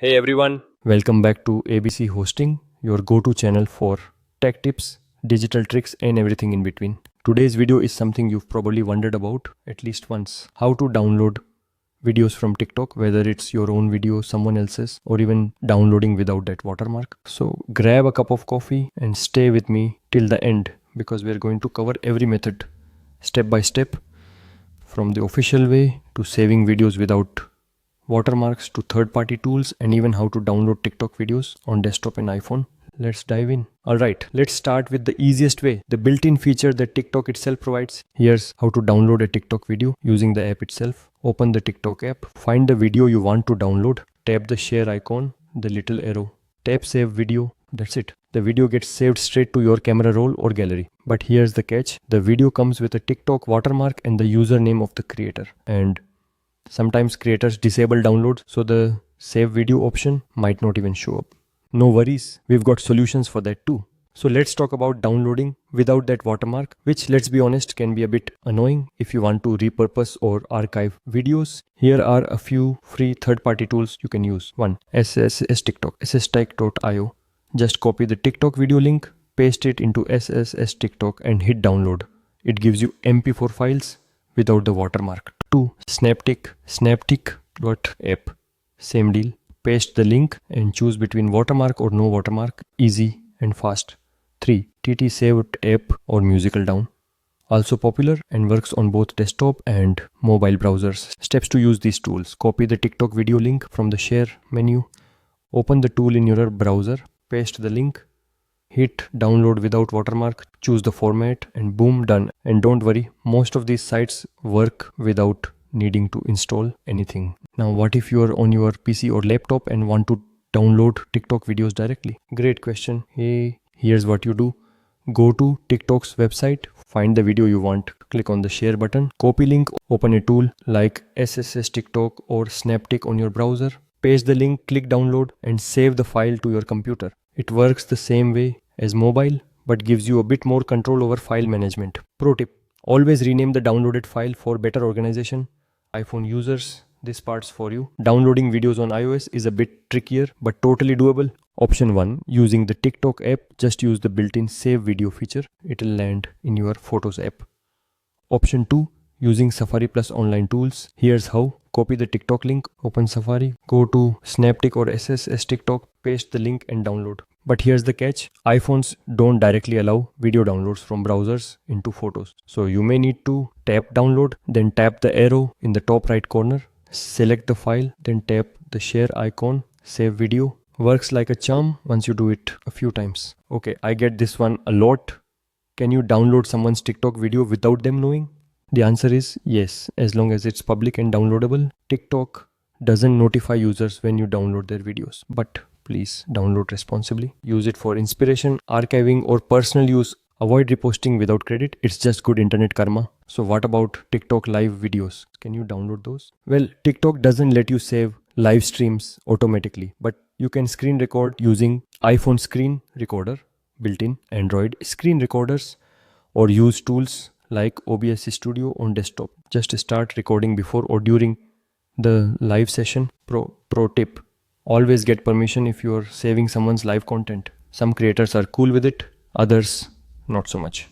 Hey everyone, welcome back to ABC Hosting, your go-to channel for tech tips, digital tricks and everything in between. Today's video is something you've probably wondered about at least once. How to download videos from TikTok, whether it's your own video, someone else's, or even downloading without that watermark. So grab a cup of coffee and stay with me till the end because we're going to cover every method step by step, from the official way to saving videos without watermarks to third-party tools, and even how to download TikTok videos on desktop and iPhone. Let's dive in. Alright, let's start with the easiest way, the built-in feature that TikTok itself provides. Here's how to download a TikTok video using the app itself. Open the TikTok app, find the video you want to download, tap the share icon, the little arrow, tap save video, that's it. The video gets saved straight to your camera roll or gallery. But here's the catch, the video comes with a TikTok watermark and the username of the creator. And sometimes creators disable downloads, so the save video option might not even show up. No worries, we've got solutions for that too. So let's talk about downloading without that watermark, which, let's be honest, can be a bit annoying if you want to repurpose or archive videos. Here are a few free third-party tools you can use. 1. SSS TikTok, sstek.io. Just copy the TikTok video link, paste it into SSS TikTok and hit download. It gives you MP4 files without the watermark. 2. snaptik.app. Same deal. Paste the link and choose between watermark or no watermark. Easy and fast. 3. ttsave.app or musical down. Also popular and works on both desktop and mobile browsers. Steps to use these tools. Copy the TikTok video link from the share menu. Open the tool in your browser. Paste the link. Hit download without watermark, choose the format, and boom, done. And don't worry, most of these sites work without needing to install anything. Now, what if you are on your PC or laptop and want to download TikTok videos directly? Great question. Hey, here's what you do. Go to TikTok's website, find the video you want, click on the share button, copy link, open a tool like SSS TikTok or Snaptik on your browser, paste the link, click download, and save the file to your computer. It works the same way as mobile, but gives you a bit more control over file management. Pro tip, always rename the downloaded file for better organization. iPhone users, this part's for you. Downloading videos on iOS is a bit trickier, but totally doable. Option 1, using the TikTok app, just use the built-in save video feature. It'll land in your Photos app. Option 2, using Safari plus online tools. Here's how. Copy the TikTok link, open Safari, go to Snaptik or SSS TikTok, paste the link and download. But here's the catch, iPhones don't directly allow video downloads from browsers into Photos. So you may need to tap download, then tap the arrow in the top right corner, select the file, then tap the share icon, save video. Works like a charm once you do it a few times. Okay, I get this one a lot. Can you download someone's TikTok video without them knowing? The answer is yes, as long as it's public and downloadable. TikTok doesn't notify users when you download their videos, but please download responsibly. Use it for inspiration, archiving, or personal use. Avoid reposting without credit. It's just good internet karma. So what about TikTok live videos? Can you download those? Well, TikTok doesn't let you save live streams automatically, but you can screen record using iPhone screen recorder, built-in Android screen recorders, or use tools like OBS Studio on desktop. Just start recording before or during the live session. Pro tip, always get permission if you are saving someone's live content. Some creators are cool with it, others not so much.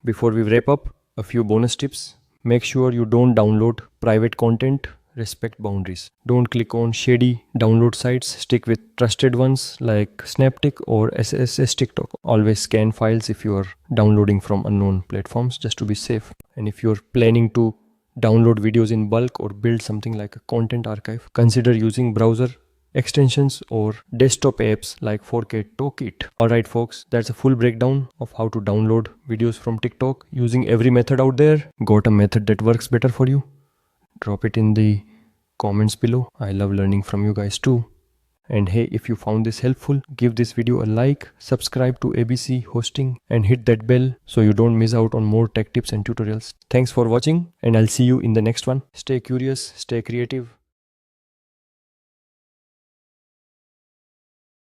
Before we wrap up, a few bonus tips. Make sure you don't download private content. Respect boundaries. Don't click on shady download sites. Stick with trusted ones like Snaptik or SSS TikTok. Always scan files if you are downloading from unknown platforms, just to be safe. And if you're planning to download videos in bulk or build something like a content archive, consider using browser extensions or desktop apps like 4K Toolkit. Alright folks, that's a full breakdown of how to download videos from TikTok using every method out there. Got a method that works better for you? Drop it in the comments below. I love learning from you guys too. And hey, if you found this helpful, give this video a like, subscribe to ABC Hosting, and hit that bell so you don't miss out on more tech tips and tutorials. Thanks for watching, and I'll see you in the next one. Stay curious, stay creative,